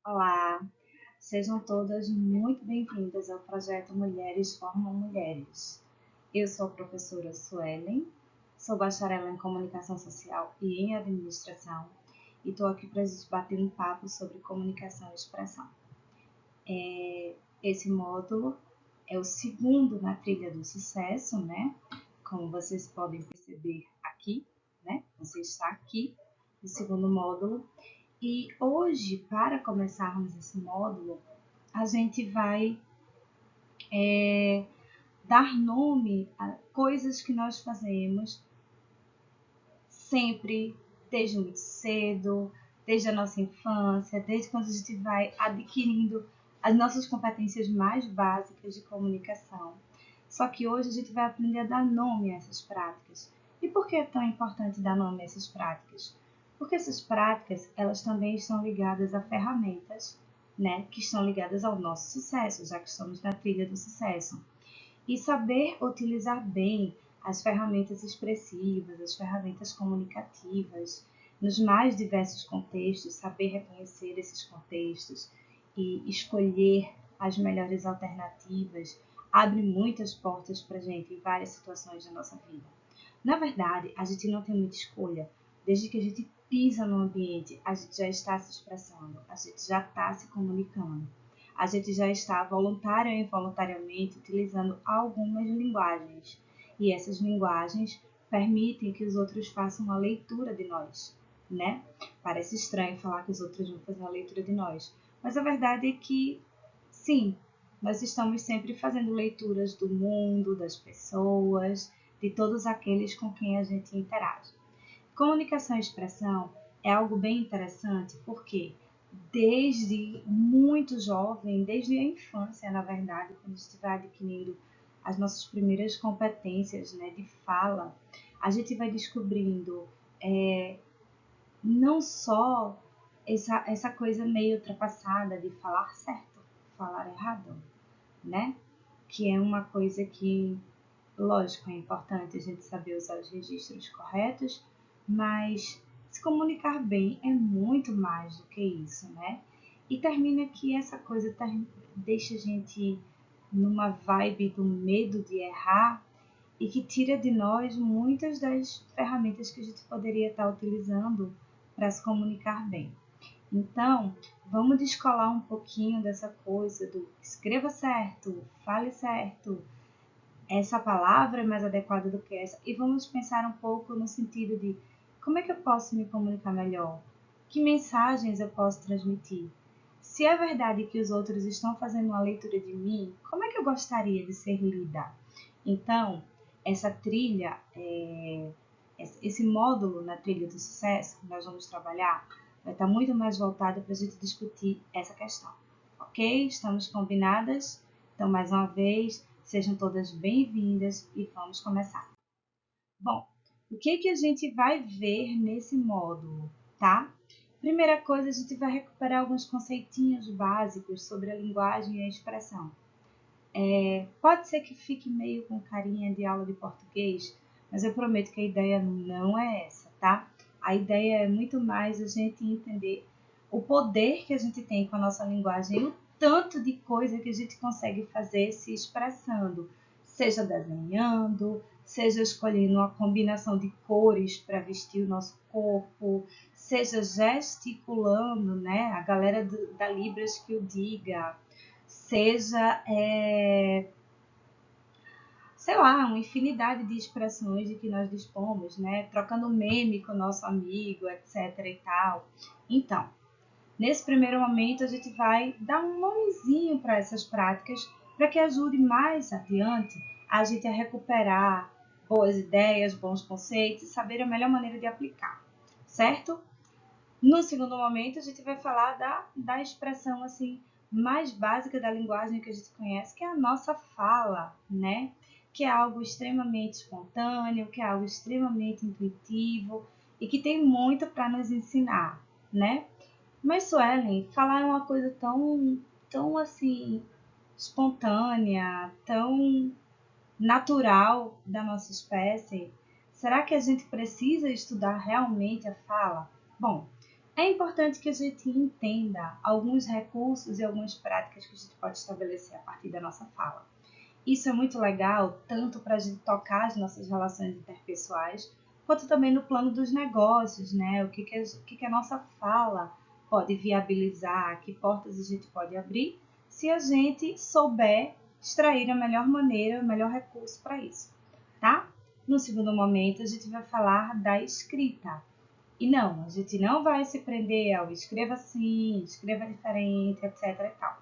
Olá, sejam todas muito bem-vindas ao projeto Mulheres Formam Mulheres. Eu sou a professora Suelen, sou bacharel em Comunicação Social e em Administração e estou aqui para a gente bater um papo sobre comunicação e expressão. Esse módulo é o segundo na trilha do sucesso, né? Como vocês podem perceber aqui, né? Você está aqui no segundo módulo. E hoje, para começarmos esse módulo, a gente vai dar nome a coisas que nós fazemos sempre, desde muito cedo, desde a nossa infância, desde quando a gente vai adquirindo as nossas competências mais básicas de comunicação. Só que hoje a gente vai aprender a dar nome a essas práticas. E por que é tão importante dar nome a essas práticas? Porque essas práticas, elas também estão ligadas a ferramentas, né, que estão ligadas ao nosso sucesso, já que estamos na trilha do sucesso. E saber utilizar bem as ferramentas expressivas, as ferramentas comunicativas, nos mais diversos contextos, saber reconhecer esses contextos e escolher as melhores alternativas, abre muitas portas para a gente em várias situações da nossa vida. Na verdade, a gente não tem muita escolha. Desde que a gente pisa no ambiente, a gente já está se expressando, a gente já está se comunicando. A gente já está voluntária ou involuntariamente utilizando algumas linguagens. E essas linguagens permitem que os outros façam uma leitura de nós, né? Parece estranho falar que os outros vão fazer uma leitura de nós, mas a verdade é que, sim, nós estamos sempre fazendo leituras do mundo, das pessoas, de todos aqueles com quem a gente interage. Comunicação e expressão é algo bem interessante porque desde muito jovem, desde a infância, na verdade, quando a gente vai adquirindo as nossas primeiras competências, né, de fala, a gente vai descobrindo não só essa coisa meio ultrapassada de falar certo, falar errado, né? Que é uma coisa que, lógico, é importante a gente saber usar os registros corretos, mas se comunicar bem é muito mais do que isso, né? E termina que essa coisa deixa a gente numa vibe do medo de errar e que tira de nós muitas das ferramentas que a gente poderia estar utilizando para se comunicar bem. Então, vamos descolar um pouquinho dessa coisa do escreva certo, fale certo, essa palavra é mais adequada do que essa, e vamos pensar um pouco no sentido de como é que eu posso me comunicar melhor? Que mensagens eu posso transmitir? Se é verdade que os outros estão fazendo uma leitura de mim, como é que eu gostaria de ser lida? Então, essa trilha, esse módulo na trilha do sucesso que nós vamos trabalhar, vai estar muito mais voltado para a gente discutir essa questão. Ok? Estamos combinadas? Então, mais uma vez, sejam todas bem-vindas e vamos começar. Bom, o que a gente vai ver nesse módulo, tá? Primeira coisa, a gente vai recuperar alguns conceitinhos básicos sobre a linguagem e a expressão. Pode ser que fique meio com carinha de aula de português, mas eu prometo que a ideia não é essa, tá? A ideia é muito mais a gente entender o poder que a gente tem com a nossa linguagem e o tanto de coisa que a gente consegue fazer se expressando, seja desenhando, seja escolhendo uma combinação de cores para vestir o nosso corpo, seja gesticulando, né? A galera da Libras que o diga, seja, sei lá, uma infinidade de expressões de que nós dispomos, né? Trocando meme com o nosso amigo, etc e tal. Então, nesse primeiro momento, a gente vai dar um nomezinho para essas práticas para que ajude mais adiante a gente a recuperar boas ideias, bons conceitos e saber a melhor maneira de aplicar, certo? No segundo momento, a gente vai falar da expressão assim mais básica da linguagem que a gente conhece, que é a nossa fala, né? Que é algo extremamente espontâneo, que é algo extremamente intuitivo e que tem muito para nos ensinar, né? Mas, Suelen, falar é uma coisa tão assim, espontânea, tão natural da nossa espécie. Será que a gente precisa estudar realmente a fala? Bom, É importante que a gente entenda alguns recursos e algumas práticas que a gente pode estabelecer a partir da nossa fala. Isso é muito legal, tanto para a gente tocar as nossas relações interpessoais, quanto também no plano dos negócios, né? O que a nossa fala pode viabilizar, que portas a gente pode abrir, se a gente souber extrair a melhor maneira, o melhor recurso para isso, tá? No segundo momento, a gente vai falar da escrita. E não, a gente não vai se prender ao escreva assim, escreva diferente, etc e tal.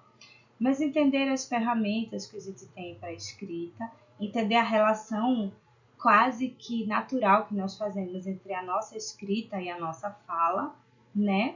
Mas entender as ferramentas que a gente tem para a escrita, entender a relação quase que natural que nós fazemos entre a nossa escrita e a nossa fala, né?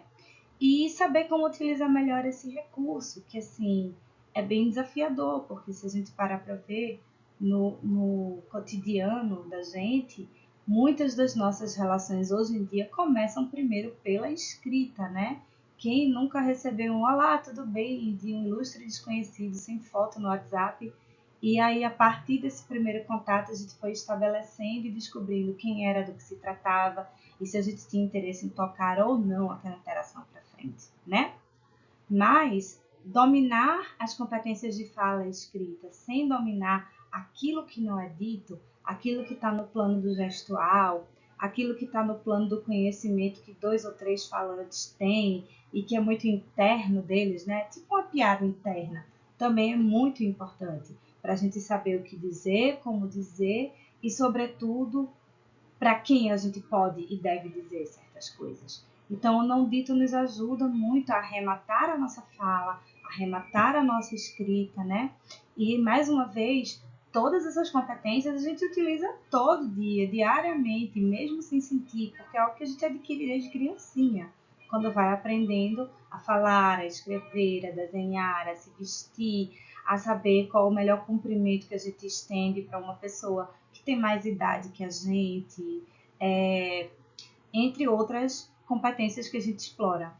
E saber como utilizar melhor esse recurso, que assim é bem desafiador, porque se a gente parar para ver no cotidiano da gente, muitas das nossas relações hoje em dia começam primeiro pela escrita, né? Quem nunca recebeu um olá, tudo bem, de um ilustre desconhecido sem foto no WhatsApp? E aí, a partir desse primeiro contato, a gente foi estabelecendo e descobrindo quem era, do que se tratava, e se a gente tinha interesse em tocar ou não aquela interação para frente, né? Mas dominar as competências de fala e escrita sem dominar aquilo que não é dito, aquilo que está no plano do gestual, aquilo que está no plano do conhecimento que 2 ou 3 falantes têm e que é muito interno deles, né? Tipo uma piada interna, também é muito importante para a gente saber o que dizer, como dizer e, sobretudo, para quem a gente pode e deve dizer certas coisas. Então, o não dito nos ajuda muito a arrematar a nossa fala, a arrematar a nossa escrita, né? E, mais uma vez, todas essas competências a gente utiliza todo dia, diariamente, mesmo sem sentir, porque é algo que a gente adquire desde criancinha, quando vai aprendendo a falar, a escrever, a desenhar, a se vestir, a saber qual o melhor cumprimento que a gente estende para uma pessoa que tem mais idade que a gente, entre outras competências que a gente explora.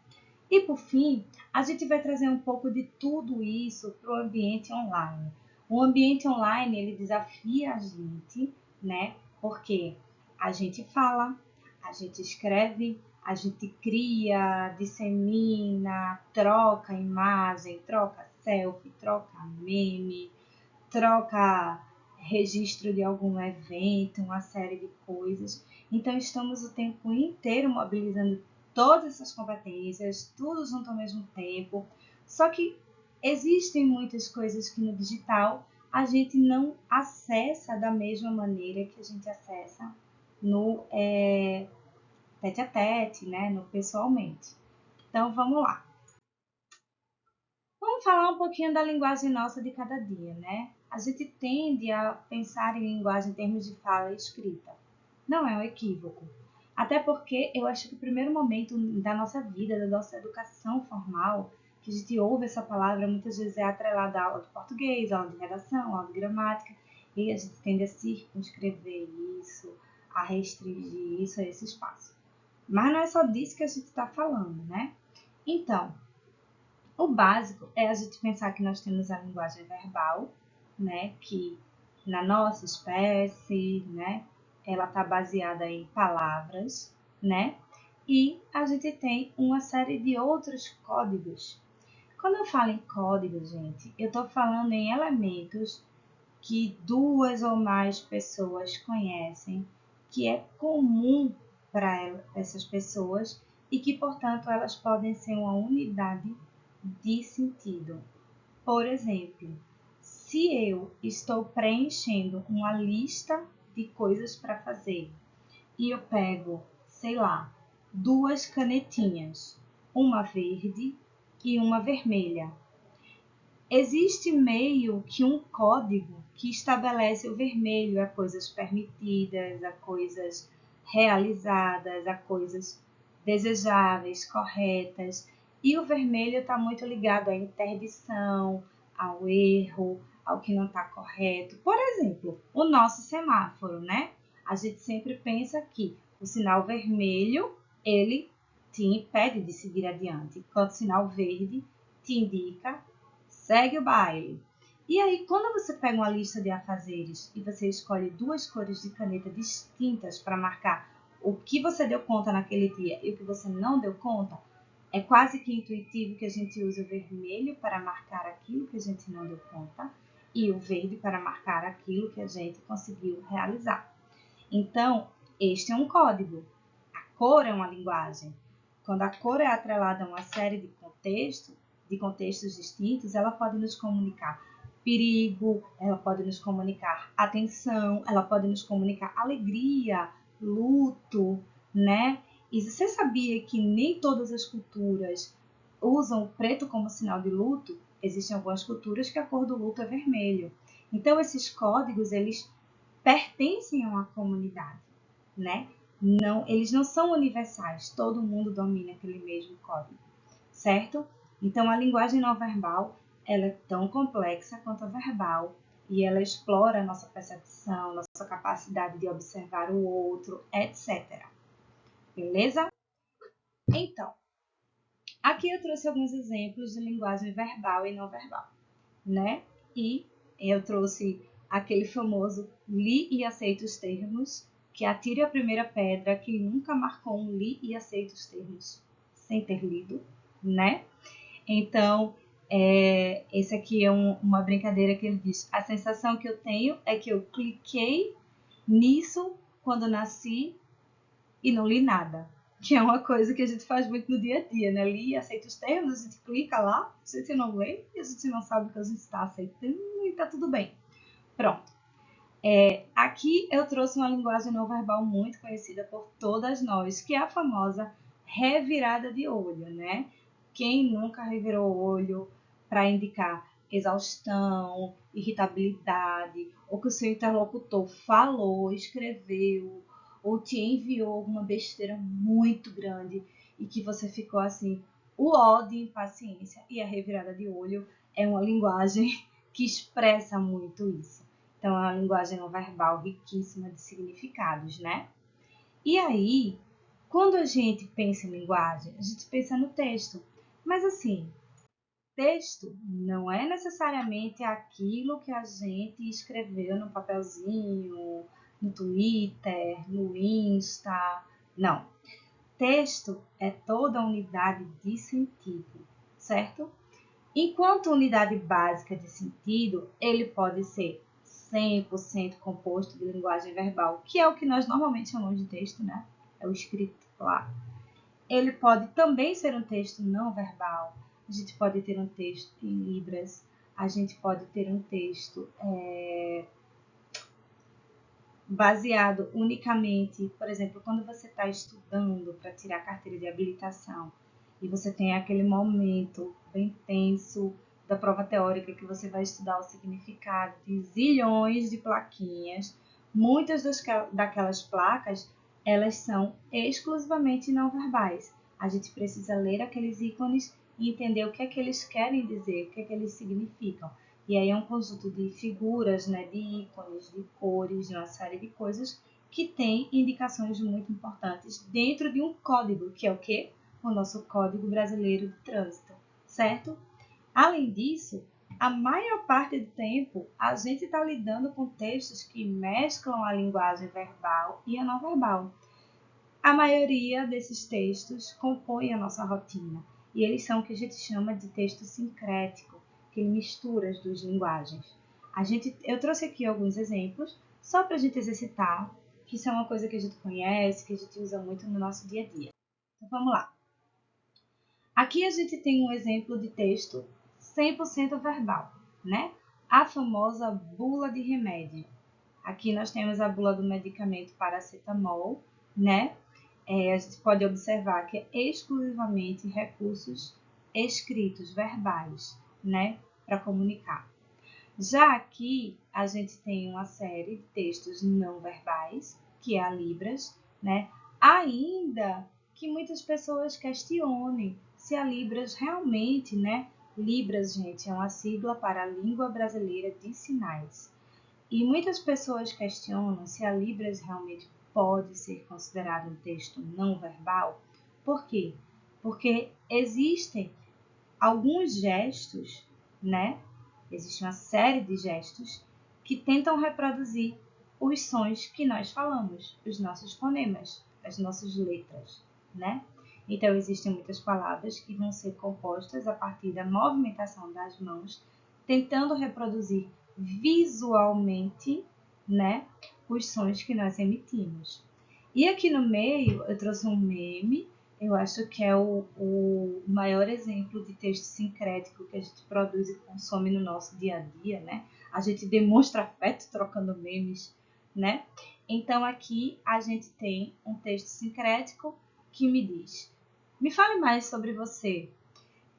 E por fim, a gente vai trazer um pouco de tudo isso para o ambiente online. O ambiente online ele desafia a gente, né? Porque a gente fala, a gente escreve, a gente cria, dissemina, troca imagem, troca selfie, troca meme, troca registro de algum evento, uma série de coisas. Então, estamos o tempo inteiro mobilizando todas essas competências, tudo junto ao mesmo tempo. Só que existem muitas coisas que no digital a gente não acessa da mesma maneira que a gente acessa no tete a tete, né, no pessoalmente. Então, vamos lá. Vamos falar um pouquinho da linguagem nossa de cada dia, né? A gente tende a pensar em linguagem em termos de fala e escrita. Não é um equívoco. Até porque eu acho que o primeiro momento da nossa vida, da nossa educação formal, que a gente ouve essa palavra, muitas vezes é atrelada à aula de português, aula de redação, aula de gramática, e a gente tende a circunscrever isso, a restringir isso a esse espaço. Mas não é só disso que a gente está falando, né? Então, o básico é a gente pensar que nós temos a linguagem verbal, né, que na nossa espécie, né, ela está baseada em palavras, né, e a gente tem uma série de outros códigos. Quando eu falo em código, gente, eu estou falando em elementos que 2 ou mais pessoas conhecem, que é comum para essas pessoas e que, portanto, elas podem ser uma unidade de sentido. Por exemplo, se eu estou preenchendo uma lista de coisas para fazer e eu pego, sei lá, 2 canetinhas, uma verde e uma vermelha. Existe meio que um código que estabelece o vermelho a coisas permitidas, a coisas realizadas, a coisas desejáveis, corretas. E o vermelho está muito ligado à interdição, ao erro, ao que não está correto. Por exemplo, o nosso semáforo, né? A gente sempre pensa que o sinal vermelho, ele te impede de seguir adiante, enquanto o sinal verde te indica segue o baile. E aí, quando você pega uma lista de afazeres e você escolhe 2 cores de caneta distintas para marcar o que você deu conta naquele dia e o que você não deu conta, é quase que intuitivo que a gente use o vermelho para marcar aquilo que a gente não deu conta e o verde para marcar aquilo que a gente conseguiu realizar. Então, este é um código. A cor é uma linguagem. Quando a cor é atrelada a uma série de contextos distintos, ela pode nos comunicar perigo, ela pode nos comunicar atenção, ela pode nos comunicar alegria, luto, né? E você sabia que nem todas as culturas usam o preto como sinal de luto? Existem algumas culturas que a cor do luto é vermelho. Então, esses códigos, eles pertencem a uma comunidade, né? Não, eles não são universais, todo mundo domina aquele mesmo código, certo? Então, a linguagem não verbal, ela é tão complexa quanto a verbal e ela explora a nossa percepção, nossa capacidade de observar o outro, etc. Beleza? Então, aqui eu trouxe alguns exemplos de linguagem verbal e não verbal, né? E eu trouxe aquele famoso li e aceita os termos, que atire a primeira pedra que nunca marcou um li e aceita os termos sem ter lido, né? Então, esse aqui é uma brincadeira que ele diz. A sensação que eu tenho é que eu cliquei nisso quando nasci e não li nada. Que é uma coisa que a gente faz muito no dia a dia, né? Li, aceita os termos, a gente clica lá, a gente não lê e a gente não sabe o que a gente está aceitando e tá tudo bem. Pronto. Aqui eu trouxe uma linguagem não verbal muito conhecida por todas nós, que é a famosa revirada de olho, né? Quem nunca revirou o olho para indicar exaustão, irritabilidade, ou que o seu interlocutor falou, escreveu, ou te enviou alguma besteira muito grande e que você ficou assim, o ódio e impaciência. E a revirada de olho é uma linguagem que expressa muito isso. Então, é uma linguagem não verbal riquíssima de significados, né? E aí, quando a gente pensa em linguagem, a gente pensa no texto. Mas assim, texto não é necessariamente aquilo que a gente escreveu no papelzinho, no Twitter, no Insta. Não. Texto é toda a unidade de sentido, certo? Enquanto unidade básica de sentido, ele pode ser 100% composto de linguagem verbal, que é o que nós normalmente chamamos de texto, né? É o escrito lá. Ele pode também ser um texto não verbal. A gente pode ter um texto em libras, a gente pode ter um texto baseado unicamente, por exemplo, quando você está estudando para tirar a carteira de habilitação e você tem aquele momento bem tenso da prova teórica que você vai estudar o significado de zilhões de plaquinhas, muitas daquelas placas, elas são exclusivamente não verbais. A gente precisa ler aqueles ícones e entender o que é que eles querem dizer, o que é que eles significam. E aí é um conjunto de figuras, né, de ícones, de cores, de uma série de coisas que tem indicações muito importantes dentro de um código, que é o quê? O nosso Código Brasileiro de Trânsito, certo? Além disso, a maior parte do tempo a gente está lidando com textos que mesclam a linguagem verbal e a não verbal. A maioria desses textos compõe a nossa rotina e eles são o que a gente chama de texto sincrético, que mistura as duas linguagens. Eu trouxe aqui alguns exemplos só para a gente exercitar, que isso é uma coisa que a gente conhece, que a gente usa muito no nosso dia a dia. Então vamos lá. Aqui a gente tem um exemplo de texto 100% verbal, né? A famosa bula de remédio. Aqui nós temos a bula do medicamento paracetamol, né? A gente pode observar que é exclusivamente recursos escritos, verbais, né? Para comunicar. Já aqui a gente tem uma série de textos não verbais, que é a Libras, né? Ainda que muitas pessoas questionem se a Libras realmente, né? Libras, gente, é uma sigla para a Língua Brasileira de Sinais. E muitas pessoas questionam se a Libras realmente pode ser considerado um texto não verbal. Por quê? Porque existem alguns gestos, né? Existe uma série de gestos que tentam reproduzir os sons que nós falamos, os nossos fonemas. as nossas letras, né? Então, existem muitas palavras que vão ser compostas a partir da movimentação das mãos, tentando reproduzir visualmente, né, os sons que nós emitimos. E aqui no meio, eu trouxe um meme, eu acho que é o maior exemplo de texto sincrético que a gente produz e consome no nosso dia a dia, né? A gente demonstra afeto trocando memes, né? Então, aqui a gente tem um texto sincrético que me diz: me fale mais sobre você.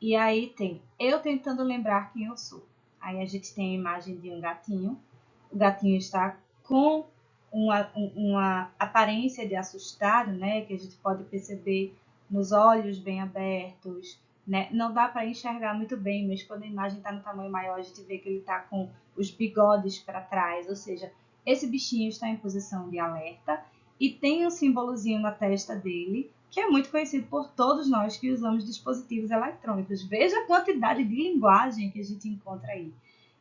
E aí tem eu tentando lembrar quem eu sou. Aí a gente tem a imagem de um gatinho. O gatinho está com uma aparência de assustado, né? Que a gente pode perceber nos olhos bem abertos, né? Não dá para enxergar muito bem, mas quando a imagem está no tamanho maior, a gente vê que ele está com os bigodes para trás, ou seja, esse bichinho está em posição de alerta e tem um símbolozinho na testa dele, que é muito conhecido por todos nós que usamos dispositivos eletrônicos. Veja a quantidade de linguagem que a gente encontra aí.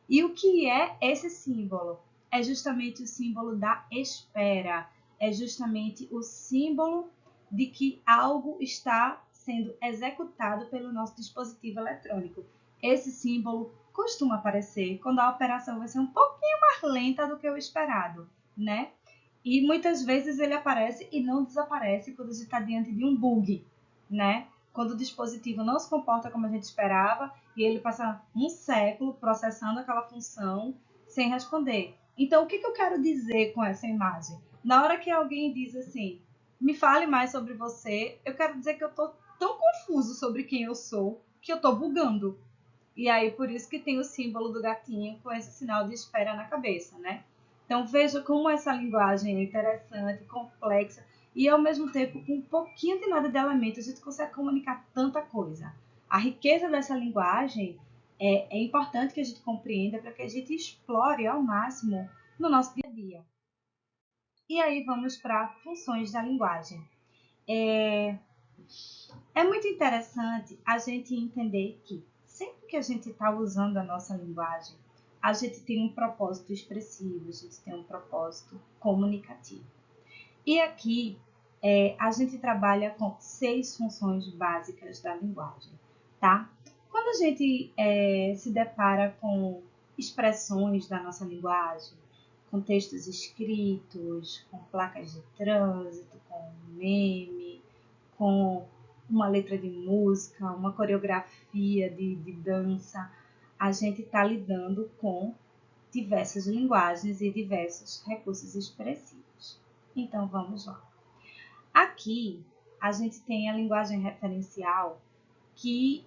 E o que é esse símbolo? É justamente o símbolo da espera, é justamente o símbolo de que algo está sendo executado pelo nosso dispositivo eletrônico. Esse símbolo costuma aparecer quando a operação vai ser um pouquinho mais lenta do que o esperado, né? E muitas vezes ele aparece e não desaparece quando a gente está diante de um bug, né? Quando o dispositivo não se comporta como a gente esperava e ele passa um século processando aquela função sem responder. Então, o que eu quero dizer com essa imagem? Na hora que alguém diz assim, me fale mais sobre você, eu quero dizer que eu estou tão confuso sobre quem eu sou que eu estou bugando. E aí, por isso que tem o símbolo do gatinho com esse sinal de espera na cabeça, né? Então, veja como essa linguagem é interessante, complexa e, ao mesmo tempo, com um pouquinho de nada de elemento, a gente consegue comunicar tanta coisa. A riqueza dessa linguagem é importante que a gente compreenda para que a gente explore ao máximo no nosso dia a dia. E aí, vamos para funções da linguagem. É muito interessante a gente entender que sempre que a gente está usando a nossa linguagem, a gente tem um propósito expressivo, a gente tem um propósito comunicativo. E aqui a gente trabalha com 6 funções básicas da linguagem, tá? Quando a gente se depara com expressões da nossa linguagem, com textos escritos, com placas de trânsito, com meme, com uma letra de música, uma coreografia de dança, a gente está lidando com diversas linguagens e diversos recursos expressivos. Então, vamos lá. Aqui, a gente tem a linguagem referencial que,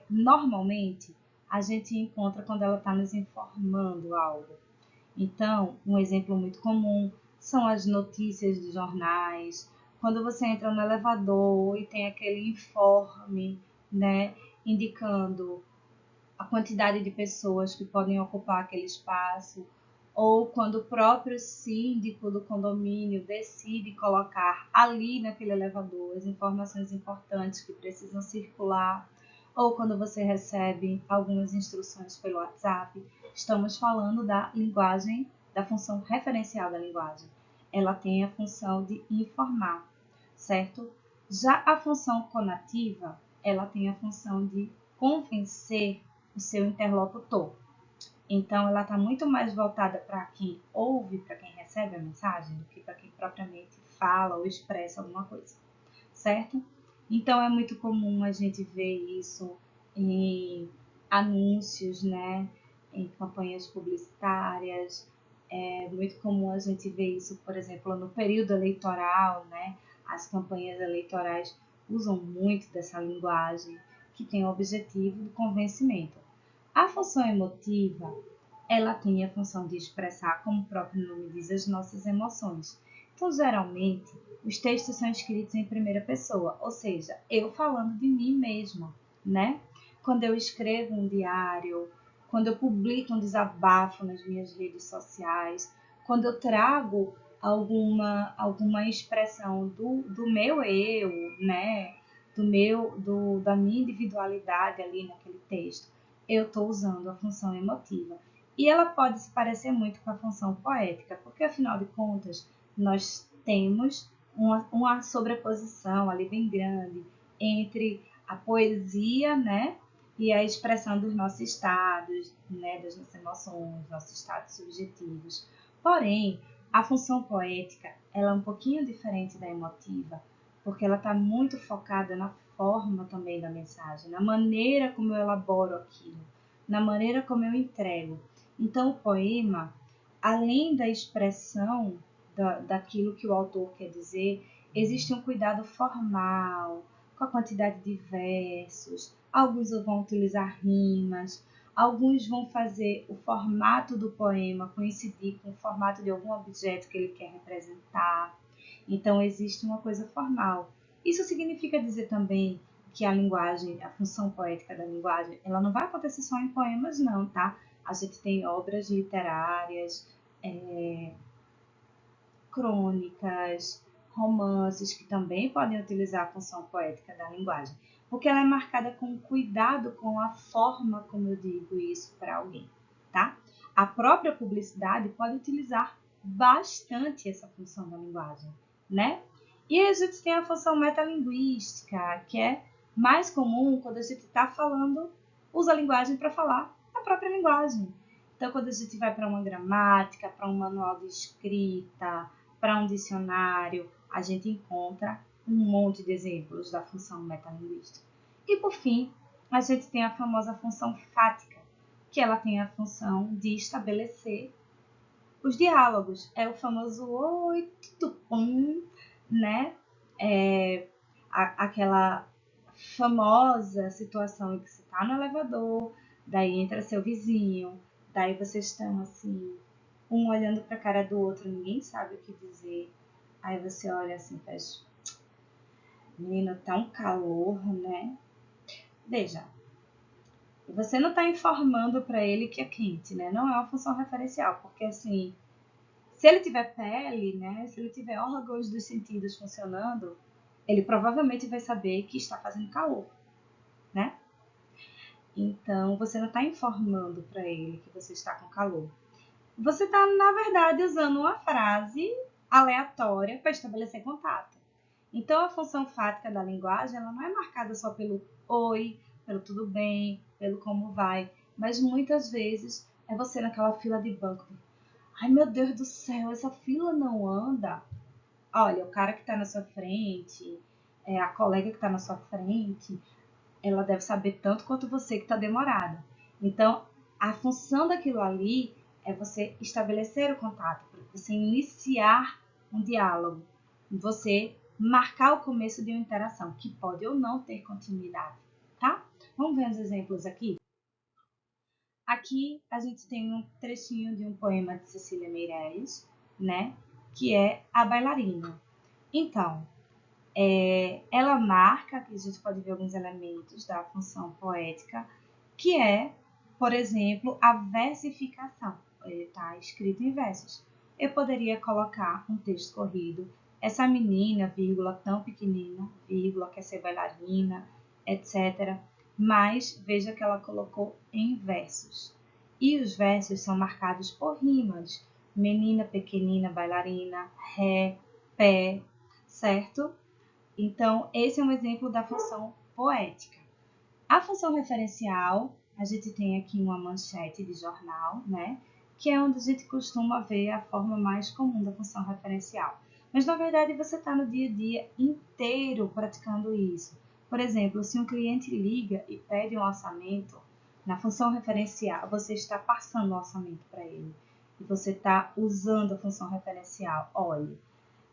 normalmente, a gente encontra quando ela está nos informando algo. Então, um exemplo muito comum são as notícias dos jornais, quando você entra no elevador e tem aquele informe, né, indicando a quantidade de pessoas que podem ocupar aquele espaço, ou quando o próprio síndico do condomínio decide colocar ali naquele elevador as informações importantes que precisam circular, ou quando você recebe algumas instruções pelo WhatsApp, estamos falando da linguagem, da função referencial da linguagem. Ela tem a função de informar, certo? Já a função conativa, ela tem a função de convencer o seu interlocutor. Então, ela está muito mais voltada para quem ouve, para quem recebe a mensagem, do que para quem propriamente fala ou expressa alguma coisa, certo? Então, é muito comum a gente ver isso em anúncios, né? Em campanhas publicitárias. É muito comum a gente ver isso, por exemplo, no período eleitoral, né? As campanhas eleitorais usam muito dessa linguagem que tem o objetivo do convencimento. A função emotiva, ela tem a função de expressar, como o próprio nome diz, as nossas emoções. Então, geralmente, os textos são escritos em primeira pessoa, ou seja, eu falando de mim mesma, né? Quando eu escrevo um diário, quando eu publico um desabafo nas minhas redes sociais, quando eu trago alguma expressão do meu eu, né? Da minha individualidade ali naquele texto, eu estou usando a função emotiva. E ela pode se parecer muito com a função poética, porque afinal de contas, nós temos uma sobreposição ali bem grande entre a poesia, né, e a expressão dos nossos estados, né, das nossas emoções, nossos estados subjetivos. Porém, a função poética ela é um pouquinho diferente da emotiva, porque ela está muito focada na forma também da mensagem, na maneira como eu elaboro aquilo, na maneira como eu entrego. Então, o poema, além da expressão daquilo que o autor quer dizer, existe um cuidado formal, com a quantidade de versos, alguns vão utilizar rimas, alguns vão fazer o formato do poema coincidir com o formato de algum objeto que ele quer representar. Então, existe uma coisa formal. Isso significa dizer também que a linguagem, a função poética da linguagem, ela não vai acontecer só em poemas, não, tá? A gente tem obras literárias, crônicas, romances que também podem utilizar a função poética da linguagem, porque ela é marcada com cuidado com a forma como eu digo isso para alguém, tá? A própria publicidade pode utilizar bastante essa função da linguagem, né? E a gente tem a função metalinguística, que é mais comum quando a gente está falando, usa a linguagem para falar a própria linguagem. Então, quando a gente vai para uma gramática, para um manual de escrita, para um dicionário, a gente encontra um monte de exemplos da função metalinguística. E, por fim, a gente tem a famosa função fática, que ela tem a função de estabelecer os diálogos. É o famoso oi, tudo bom, né? Aquela famosa situação em que você está no elevador, daí entra seu vizinho, daí vocês estão assim, um olhando para a cara do outro, ninguém sabe o que dizer. Aí você olha assim, faz, menino, tá um calor, né? Veja, você não está informando para ele que é quente, né? Não é uma função referencial, porque assim, se ele tiver pele, né? Se ele tiver órgãos dos sentidos funcionando, ele provavelmente vai saber que está fazendo calor, né? Então, você não está informando para ele que você está com calor. Você está, na verdade, usando uma frase aleatória para estabelecer contato. Então, a função fática da linguagem ela não é marcada só pelo oi, pelo tudo bem, pelo como vai, mas muitas vezes é você naquela fila de banco. Ai, meu Deus do céu, essa fila não anda. Olha, o cara que está na sua frente, a colega que está na sua frente, ela deve saber tanto quanto você que está demorada. Então, a função daquilo ali é você estabelecer o contato, você iniciar um diálogo, você marcar o começo de uma interação, que pode ou não ter continuidade, tá? Vamos ver os exemplos aqui? Aqui a gente tem um trechinho de um poema de Cecília Meirelles, né? Que é A Bailarina. Então, ela marca, que a gente pode ver alguns elementos da função poética, que é, por exemplo, a versificação. Ele está escrito em versos. Eu poderia colocar um texto corrido. Essa menina, vírgula, tão pequenina, vírgula, quer ser bailarina, etc. Mas veja que ela colocou em versos. E os versos são marcados por rimas. Menina, pequenina, bailarina, ré, pé, certo? Então, esse é um exemplo da função poética. A função referencial, a gente tem aqui uma manchete de jornal, né? Que é onde a gente costuma ver a forma mais comum da função referencial. Mas, na verdade, você está no dia a dia inteiro praticando isso. Por exemplo, se um cliente liga e pede um orçamento, na função referencial, você está passando o orçamento para ele. E você está usando a função referencial. Olha,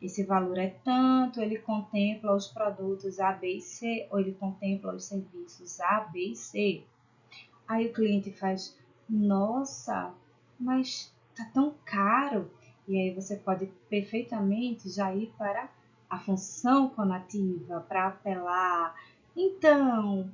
esse valor é tanto, ele contempla os produtos A, B e C, ou ele contempla os serviços A, B e C. Aí o cliente faz, nossa, mas tá tão caro. E aí você pode perfeitamente já ir para a função conativa, para apelar. Então,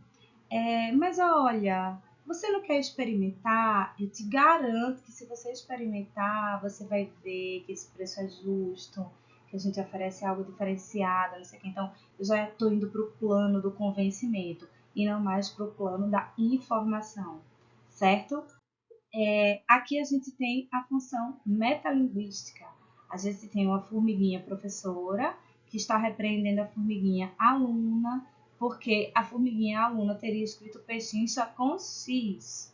mas olha, você não quer experimentar? Eu te garanto que se você experimentar, você vai ver que esse preço é justo, que a gente oferece algo diferenciado, não sei o que. Então, eu já estou indo para o plano do convencimento e não mais para o plano da informação, certo? Aqui a gente tem a função metalinguística. A gente tem uma formiguinha professora que está repreendendo a formiguinha aluna, porque a formiguinha aluna teria escrito pechincha com X.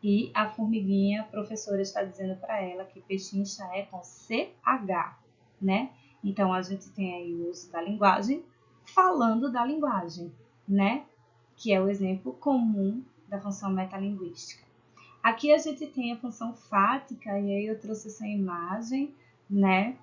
E a formiguinha, a professora, está dizendo para ela que pechincha é com CH, né? Então, a gente tem aí o uso da linguagem falando da linguagem, né? Que é o exemplo comum da função metalinguística. Aqui a gente tem a função fática, e aí eu trouxe essa imagem, né?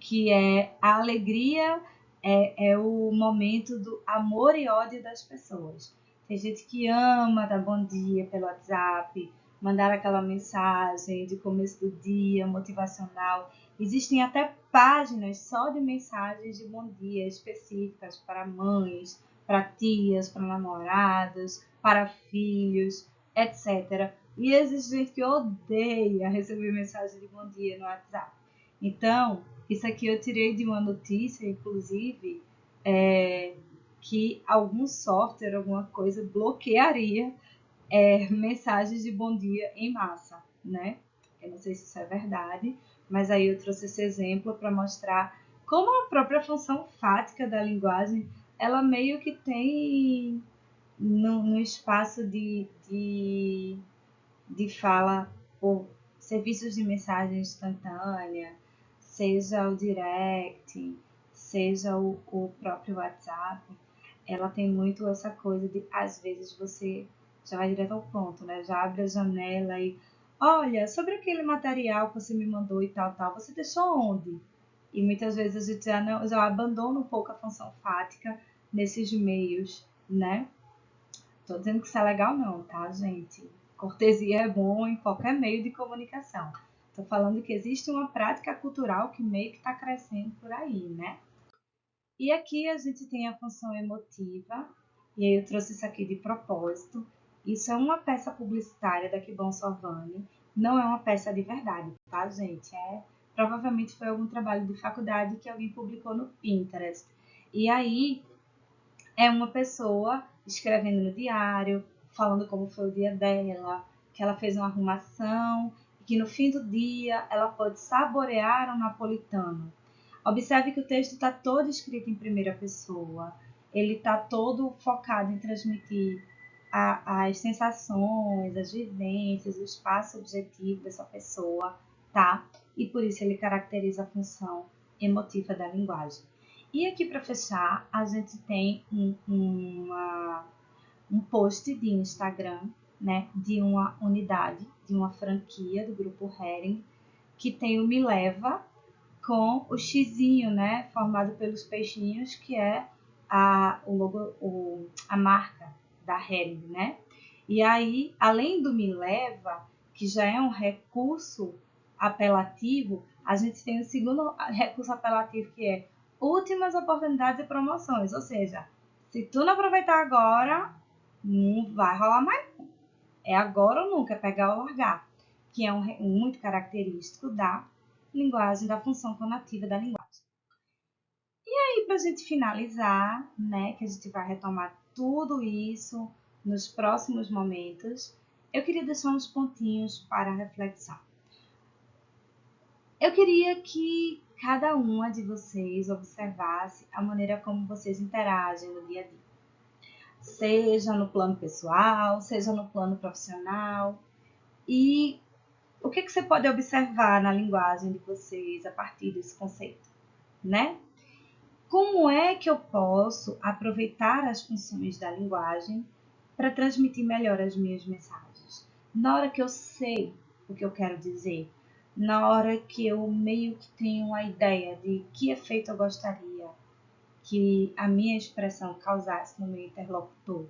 Que é a alegria, é o momento do amor e ódio das pessoas. Tem gente que ama dar bom dia pelo WhatsApp, mandar aquela mensagem de começo do dia, motivacional. Existem até páginas só de mensagens de bom dia específicas para mães, para tias, para namoradas, para filhos, etc. E existe gente que odeia receber mensagem de bom dia no WhatsApp. Então, isso aqui eu tirei de uma notícia, inclusive, que algum software, alguma coisa, bloquearia mensagens de bom dia em massa, né? Eu não sei se isso é verdade, mas aí eu trouxe esse exemplo para mostrar como a própria função fática da linguagem, ela meio que tem no espaço de fala por serviços de mensagem instantânea, seja o direct, seja o próprio WhatsApp, ela tem muito essa coisa de, às vezes, você já vai direto ao ponto, né? Já abre a janela e, olha, sobre aquele material que você me mandou e tal, você deixou onde? E muitas vezes a gente já abandona um pouco a função fática nesses meios, né? Tô dizendo que isso é legal não, tá, gente? Cortesia é bom em qualquer meio de comunicação. Tô falando que existe uma prática cultural que meio que está crescendo por aí, né? E aqui a gente tem a função emotiva, e aí eu trouxe isso aqui de propósito. Isso é uma peça publicitária da Kibon Sorvani, não é uma peça de verdade, tá, gente? Provavelmente foi algum trabalho de faculdade que alguém publicou no Pinterest. E aí é uma pessoa escrevendo no diário, falando como foi o dia dela, que ela fez uma arrumação e que no fim do dia ela pode saborear um napolitano. Observe que o texto está todo escrito em primeira pessoa, ele está todo focado em transmitir as sensações, as vivências, o espaço objetivo dessa pessoa, tá? E por isso ele caracteriza a função emotiva da linguagem. E aqui para fechar, a gente tem um post de Instagram, né, de uma unidade, de uma franquia do grupo Hering, que tem o Me Leva com o xizinho, né, formado pelos peixinhos, que é a marca da Hering, né? E aí, além do Me Leva, que já é um recurso apelativo, a gente tem o segundo recurso apelativo, que é últimas oportunidades e promoções. Ou seja, se tu não aproveitar agora, não vai rolar mais. É agora ou nunca, é pegar ou largar, que é muito característico da linguagem, da função conativa da linguagem. E aí, para a gente finalizar, né, que a gente vai retomar tudo isso nos próximos momentos, eu queria deixar uns pontinhos para reflexão. Eu queria que cada uma de vocês observasse a maneira como vocês interagem no dia a dia. Seja no plano pessoal, seja no plano profissional. E o que você pode observar na linguagem de vocês a partir desse conceito, né? Como é que eu posso aproveitar as funções da linguagem para transmitir melhor as minhas mensagens? Na hora que eu sei o que eu quero dizer, na hora que eu meio que tenho a ideia de que efeito eu gostaria que a minha expressão causasse no meu interlocutor,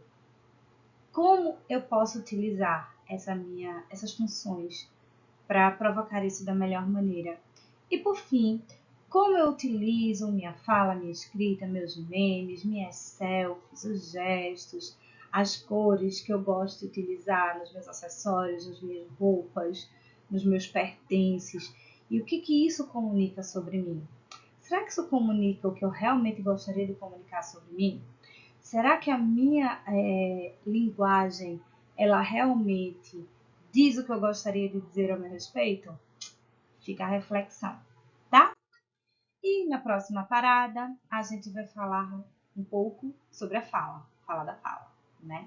como eu posso utilizar essas funções para provocar isso da melhor maneira? E por fim, como eu utilizo minha fala, minha escrita, meus memes, minhas selfies, os gestos, as cores que eu gosto de utilizar nos meus acessórios, nas minhas roupas, nos meus pertences, e o que isso comunica sobre mim? Será que isso comunica o que eu realmente gostaria de comunicar sobre mim? Será que a minha linguagem, ela realmente diz o que eu gostaria de dizer ao meu respeito? Fica a reflexão, tá? E na próxima parada, a gente vai falar um pouco sobre a fala da fala, né?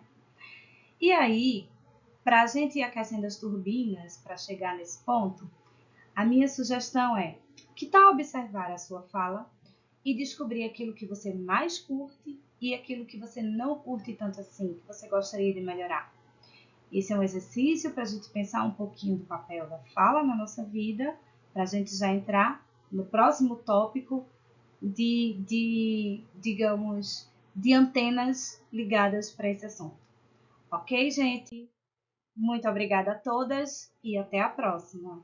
E aí, para a gente ir aquecendo as turbinas para chegar nesse ponto, a minha sugestão é: que tal observar a sua fala e descobrir aquilo que você mais curte e aquilo que você não curte tanto assim, que você gostaria de melhorar? Esse é um exercício para a gente pensar um pouquinho do papel da fala na nossa vida, para a gente já entrar no próximo tópico digamos, de antenas ligadas para esse assunto. Ok, gente? Muito obrigada a todas e até a próxima!